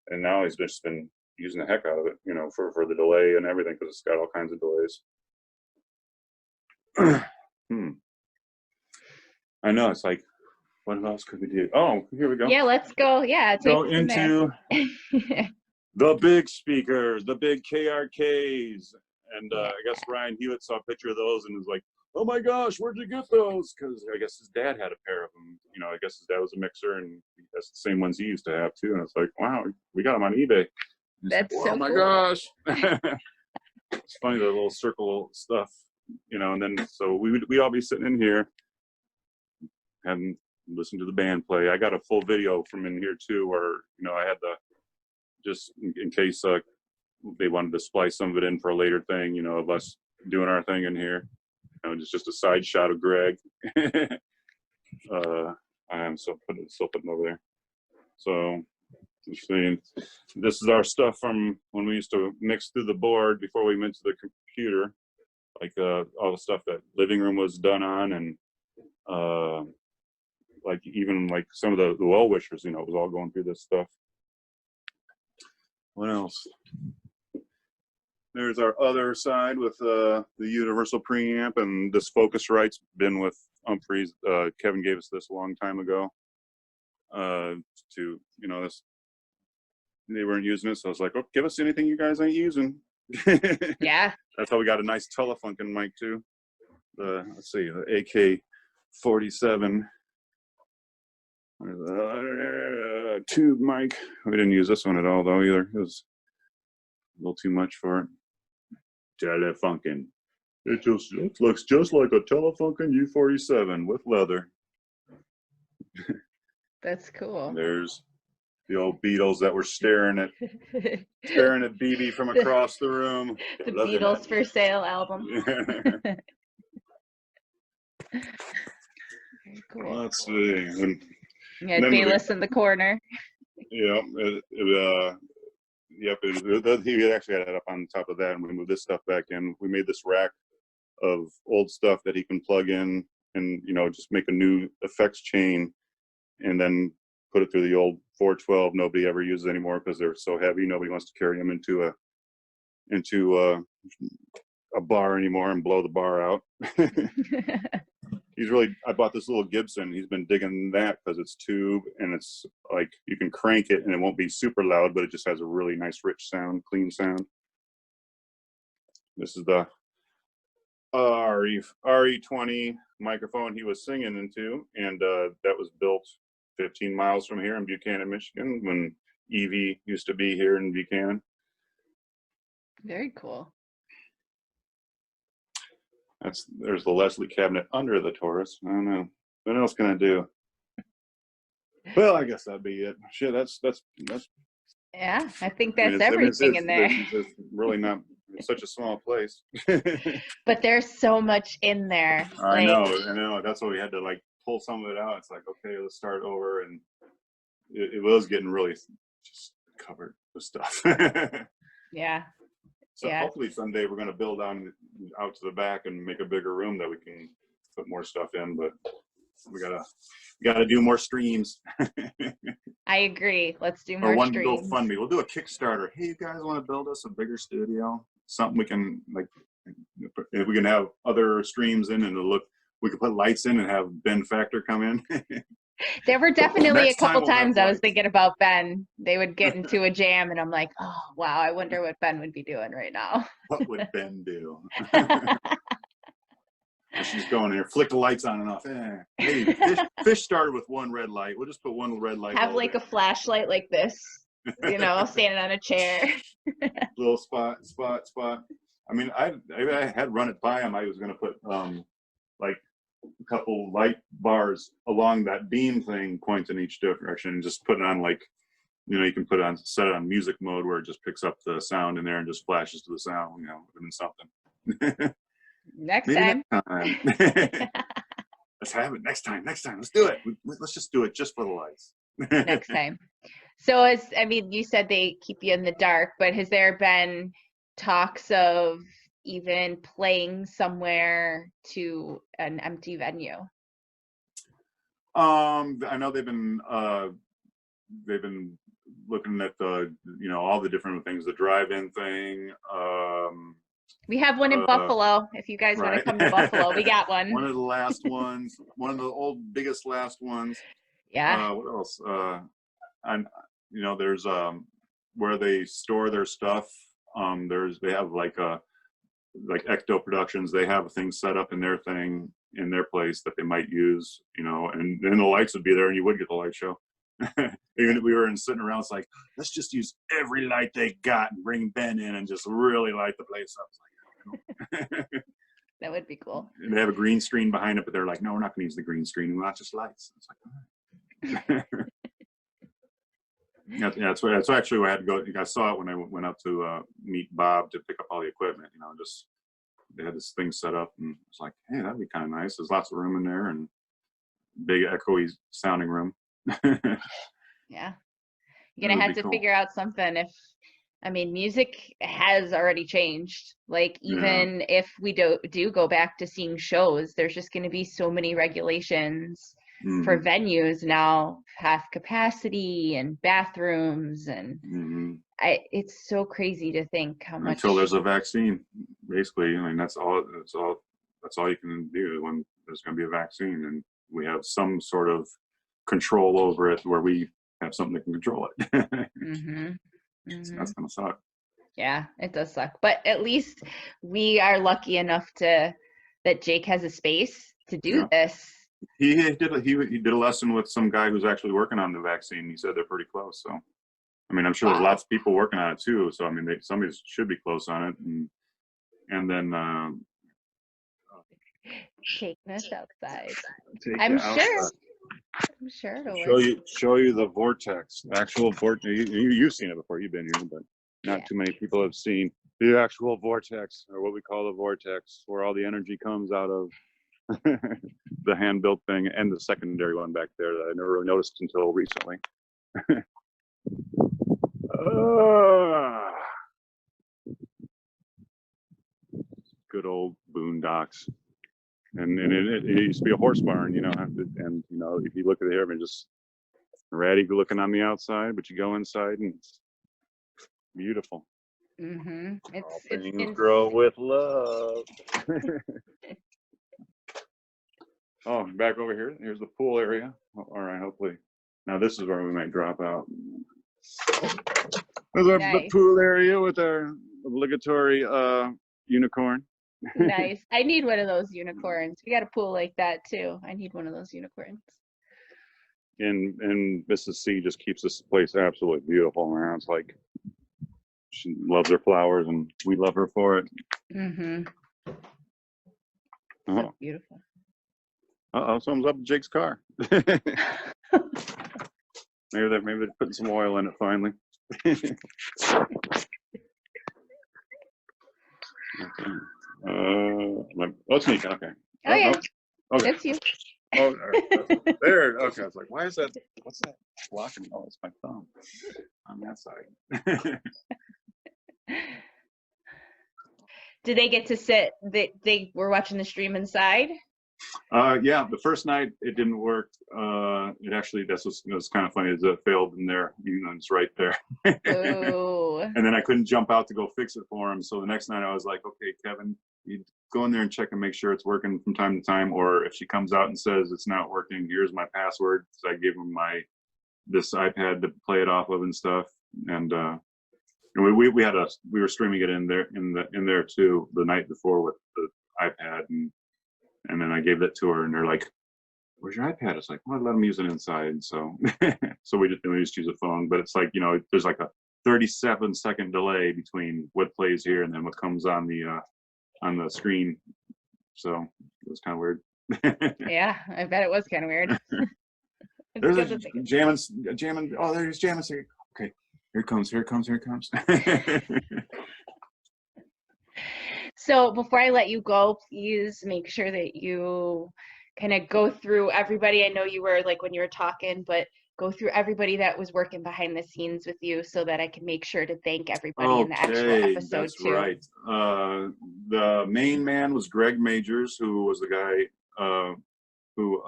And now he's just been using the heck out of it, for the delay and everything, because it's got all kinds of delays. I know, it's like, what else could we do? Oh, here we go. Yeah, let's go. Yeah, go into the big speakers, the big KRKs. And I guess Ryan Hewitt saw a picture of those and was like, oh my gosh, where'd you get those? Because I guess his dad had a pair of them. I guess his dad was a mixer, and that's the same ones he used to have too. And it's like, wow, we got them on eBay. That's like, so oh my cool. gosh. It's funny, the little circle stuff, and then so we'd all be sitting in here and listen to the band play. I got a full video from in here too, where I had just in case they wanted to splice some of it in for a later thing, of us doing our thing in here. It's just a side shot of Greg. I'm still putting over there. So let's see. This is our stuff from when we used to mix through the board before we went to the computer, like all the stuff that Living Room was done on, and like even like some of the well wishers, it was all going through this stuff. What else? There's our other side with the universal preamp, and this Focusrite's been with Humphreys. Kevin gave us this a long time ago. This, they weren't using it, so I was like, oh, give us anything you guys ain't using. Yeah. That's how we got a nice Telefunken mic too. Let's see, the AK-47 tube mic. We didn't use this one at all though either. It was a little too much for it. Telefunken. It looks just like a Telefunken U-47 with leather. That's cool. There's the old Beatles that were staring at BB from across the room. The Beatles for Sale album. Very cool. Let's see. You had Bayless in the corner. Yeah. He actually had it up on top of that, and we moved this stuff back in. We made this rack of old stuff that he can plug in and just make a new effects chain, and then put it through the old 412 nobody ever uses anymore because they're so heavy. Nobody wants to carry them into a bar anymore and blow the bar out. I bought this little Gibson. He's been digging that because it's tube and it's like you can crank it and it won't be super loud, but it just has a really nice, rich sound, clean sound. This is the RE20 microphone he was singing into, and that was built 15 miles from here in Buchanan, Michigan, when Evie used to be here in Buchanan. Very cool. There's the Leslie cabinet under the Taurus. I don't know. What else can I do? Well, I guess that'd be it. Shit, that's. Yeah, I think that's everything in there. It's really not. It's such a small place. But there's so much in there. I know. That's why we had to like pull some of it out. It's like, okay, let's start over, and it was getting really just covered with stuff. Yeah. So hopefully someday we're going to build out to the back and make a bigger room that we can put more stuff in. But we gotta do more streams. I agree. Let's do more or streams. GoFundMe. We'll do a Kickstarter. Hey, you guys want to build us a bigger studio? Something we can like. If we can have other streams in, and we could put lights in and have Ben Factor come in. There were definitely a couple times I was lights. thinking about Ben. They would get into a jam, and I'm like, oh wow, I wonder what Ben would be doing right now. What would Ben do? She's going here, flick the lights on and off. Hey, fish started with one red light. We'll just put one red light. Have like a flashlight like this, standing on a chair. Little spot. I mean, I had run it by him. I was going to put like a couple light bars along that beam thing, pointing each direction, and just put it on like, you can set it on music mode where it just picks up the sound in there and just flashes to the sound. Would have been something. Next Maybe time. Let's have it next time. Let's do it. Let's just do it just for the lights. Next time. So you said they keep you in the dark, but has there been talks of even playing somewhere to an empty venue? I know they've been looking at all the different things, the drive-in thing. We have one in Buffalo. If you guys want to come to Buffalo, we got one. One of the last ones, one of the biggest last ones. Yeah. What else? There's where they store their stuff. They have like Ecto Productions. They have things set up in their place that they might use. And then the lights would be there, and you would get the light show. Even if we were sitting around, it's like, let's just use every light they got and bring Ben in and just really light the place up. That would be cool. And they have a green screen behind it, but they're like, no, we're not going to use the green screen. We're not just lights. It's like, all right. That's actually where I had to go. I saw it when I went up to meet Bob to pick up all the equipment. Just they had this thing set up, and it's like, hey, that'd be kind of nice. There's lots of room in there and big echoey sounding room. Yeah, you're gonna have to figure out something. Music has already changed. Like, even if we do go back to seeing shows, there's just going to be so many regulations for venues now, half capacity and bathrooms, and it's so crazy to think how much. Until there's a vaccine, basically. That's all you can do when there's going to be a vaccine, and we have some sort of control over it, where we have something that can control it. So that's gonna suck. Yeah, it does suck, but at least we are lucky enough that Jake has a space to do this. He did a lesson with some guy who's actually working on the vaccine. He said they're pretty close. So, I'm sure there's lots of people working on it too. So, somebody should be close on it, and then shaking us outside. I'm sure it'll show you the vortex, actual vortex. You've seen it before. You've been here, but not too many people have seen the actual vortex, or what we call the vortex, where all the energy comes out of the hand-built thing, and the secondary one back there that I never really noticed until recently. Good old boondocks. And it used to be a horse barn, if you look at it here, just ratty looking on the outside, but you go inside and it's beautiful. It's grow with love. Oh, back over here. Here's the pool area. All right, hopefully. Now this is where we might drop out. There's the Nice. pool area with our obligatory unicorn. Nice. I need one of those unicorns. We got a pool like that too. I need one of those unicorns. And Mrs. C just keeps this place absolutely beautiful, man. It's like she loves her flowers, and we love her for it. Mm-hmm. Oh. So beautiful. Uh-oh, someone's up in Jake's car. maybe they're putting some oil in it finally. Okay. It's me. Okay. Oh yeah, no. Okay. that's you. Oh, there. Okay. I was like, why is that? What's that blocking? Oh, it's my thumb on that side. Did they get to sit? They were watching the stream inside. Yeah, the first night it didn't work. It actually, it was kind of funny. It failed in there. It's right there. Oh. And then I couldn't jump out to go fix it for him. So the next night I was like, okay, Kevin, you go in there and check and make sure it's working from time to time. Or if she comes out and says it's not working, here's my password. So I gave him this iPad to play it off of and stuff. And we were streaming it in there too the night before with the iPad, and then I gave that to her, and they're like, "Where's your iPad?" It's like, "Well, I let them use it inside." So so we just use a phone, but it's like, there's like a 37-second delay between what plays here and then what comes on the screen. So it was kind of weird. Yeah, I bet it was kind of weird. There's a jamming. Oh, there's jamming. Okay, here it comes. So before I let you go, please make sure that you kind of go through everybody. I know you were like when you were talking, but go through everybody that was working behind the scenes with you so that I can make sure to thank everybody in the actual episode that's too. Right. The main man was Greg Majors, who was the guy who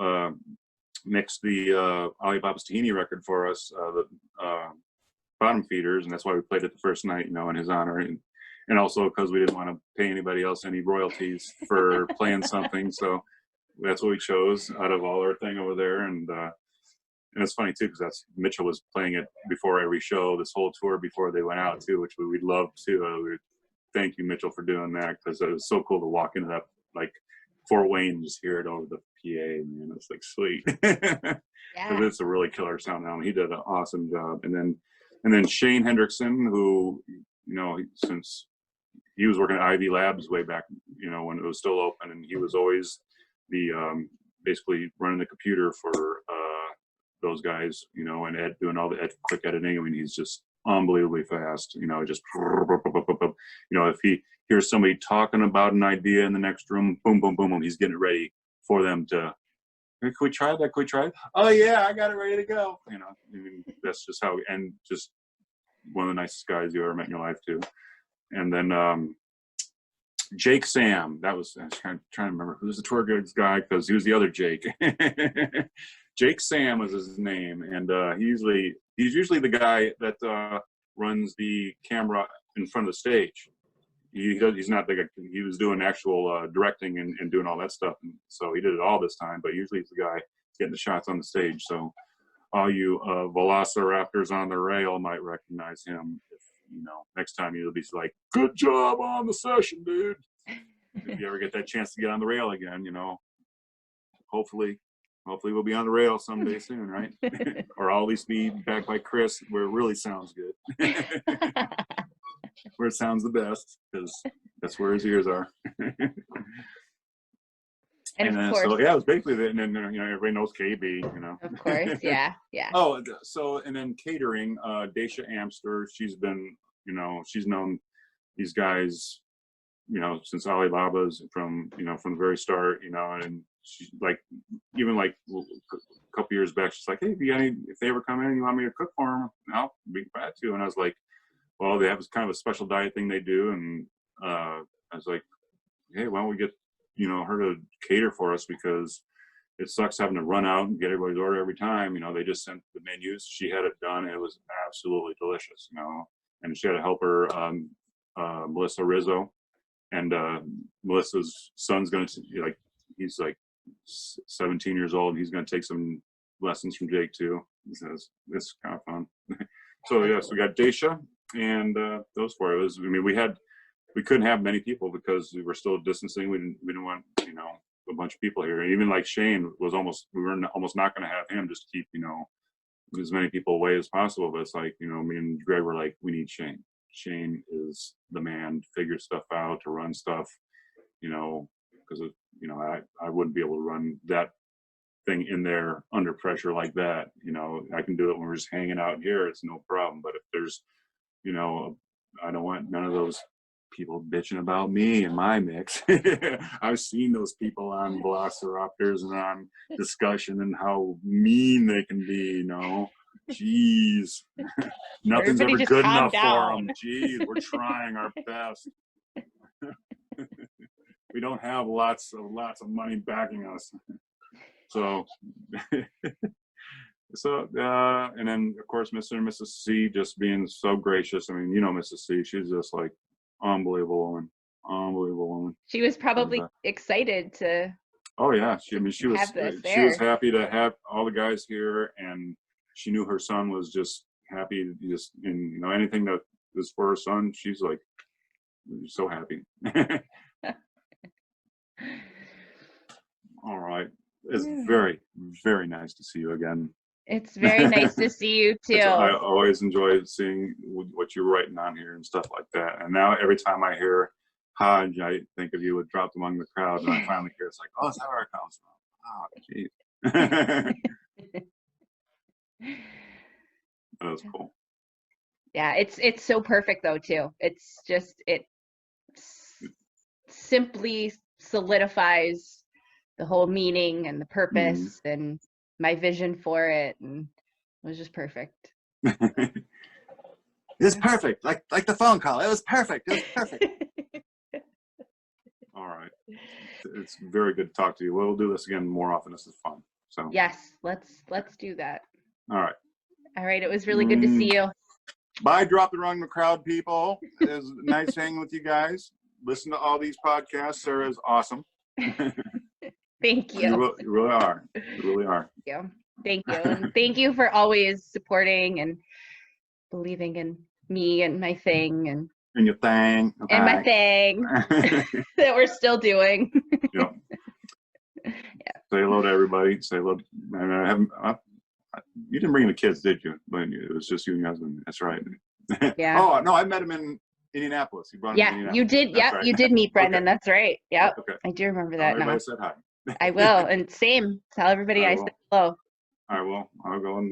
mixed the Alibaba's Tahini record for us, the Bottom Feeders, and that's why we played it the first night, in his honor, and also because we didn't want to pay anybody else any royalties for playing something, so that's what we chose out of all our thing over there. And it's funny too, because Mitchell was playing it before every show, this whole tour before they went out too, which we'd love to. Thank you, Mitchell, for doing that, because it was so cool to walk into that like Fort Wayne and just hear it over the PA. Man, it's like sweet. Yeah. It's a really killer sound now. He did an awesome job. And then Shane Hendrickson, who since he was working at Ivy Labs way back, when it was still open, and he was always the basically running the computer for those guys, and Ed doing all the quick editing. I mean, he's just unbelievably fast. Just if he hears somebody talking about an idea in the next room, boom, boom, boom, boom, he's getting it ready for them to. Hey, can we try that? Can we try it? Oh yeah, I got it ready to go. I mean, that's just how. And just one of the nicest guys you ever met in your life too. And then Jake Sam, I was trying to remember who's the tour guides guy, because he was the other Jake. Jake Sam was his name, and he's usually the guy that runs the camera in front of the stage. He's not the guy. He was doing actual directing and doing all that stuff, and so he did it all this time. But usually he's the guy getting the shots on the stage. So all you Velociraptors on the rail might recognize him. Next time you'll be like, "Good job on the session, dude." If you ever get that chance to get on the rail again, hopefully we'll be on the rail someday soon, right? Or I'll at least be back by Chris, where it really sounds good. Where it sounds the best, because that's where his ears are. And of course, so yeah, it was basically that. And then everybody knows KB, Of course, yeah. Oh, so and then catering, Dacia Amster, she's been, she's known these guys, since Alibaba's from the very start, and she's like, even like a couple years back, she's like, "Hey, if they ever come in, you want me to cook for them? I'll be glad to." And I was like, well, they have this kind of a special diet thing they do, and I was like, "Hey, why don't we get her to cater for us, because it sucks having to run out and get everybody's order every time." They just sent the menus. She had it done. And it was absolutely delicious. And she had a helper, Melissa Rizzo, and Melissa's son's he's like 17 years old. He's going to take some lessons from Jake too. He says it's kind of fun. So yes, we got Daisha and those four of us. I mean, we couldn't have many people because we were still distancing. We didn't want, you know, a bunch of people here. Even like Shane was we were almost not going to have him, just keep, you know, as many people away as possible. But it's like, you know, me and Greg were like, we need Shane. Shane is the man to figure stuff out, to run stuff, you know, because, you know, I wouldn't be able to run that thing in there under pressure like that. You know, I can do it when we're just hanging out here. It's no problem. But if there's, you know, I don't want none of those people bitching about me and my mix. I've seen those people on Velociraptors and on Discussion and how mean they can be, you know. Jeez. Nothing's Everybody ever just good calm enough down. for them. Jeez, we're trying our best. We don't have lots of money backing us. So and then of course Mr. and Mrs. C just being so gracious. I mean, you know, Mrs. C, she's just like unbelievable woman. She was probably excited to. Oh yeah, she was happy to have all the guys here, and she knew her son was just happy. Just, and you know, anything that is for her son, she's like so happy. All right, it's very, very nice to see you again. It's very nice to see you too. I always enjoy seeing what you're writing on here and stuff like that. And now every time I hear Hodge, I think of you with Dropped Among the Crowd, and I finally hear it's like, oh, is that where it comes from? Oh, geez. That was cool. Yeah, it's so perfect though too. It's just it simply solidifies the whole meaning and the purpose and my vision for it, and it was just perfect. It was perfect, like the phone call. It was perfect. It was perfect. All right, it's very good to talk to you. We'll do this again more often. This is fun. So yes, let's do that. All right. It was really good to see you. Bye, Drop It Among the Crowd people. It was nice hanging with you guys. Listen to all these podcasts. Sarah's awesome. Thank you. You really are. You really are. Thank you. And thank you for always supporting and believing in me and my thing and your thing. Okay. And my thing that we're still doing. Yep. Yeah. Say hello to everybody. Say hello. You didn't bring the kids, did you? But it was just you and your husband. That's right. Yeah. Oh no, I met him in Indianapolis. You brought him to Indianapolis. You did. Yep, right. You did meet Brendan. Okay. That's right. Yep. Okay. I do remember that now. Everybody said hi. I will, and same. Tell everybody I said hello. I will. I'll go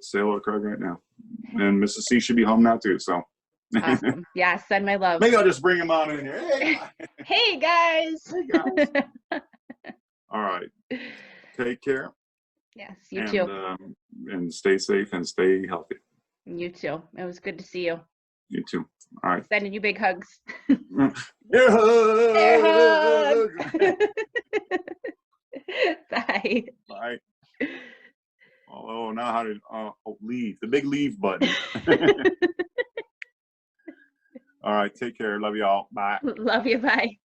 say hello to Craig right now. And Mrs. C should be home now too. So. Awesome. Yeah, send my love. Maybe I'll just bring him on in here. Hey, hey guys. Hey guys. All right. Take care. Yes, you too. And stay safe and stay healthy. You too. It was good to see you. You too. All right. Sending you big hugs. Air hug. Air hug. Bye. Bye. Oh, now how to leave. The big leave button. All right. Take care. Love y'all. Bye. Love you. Bye.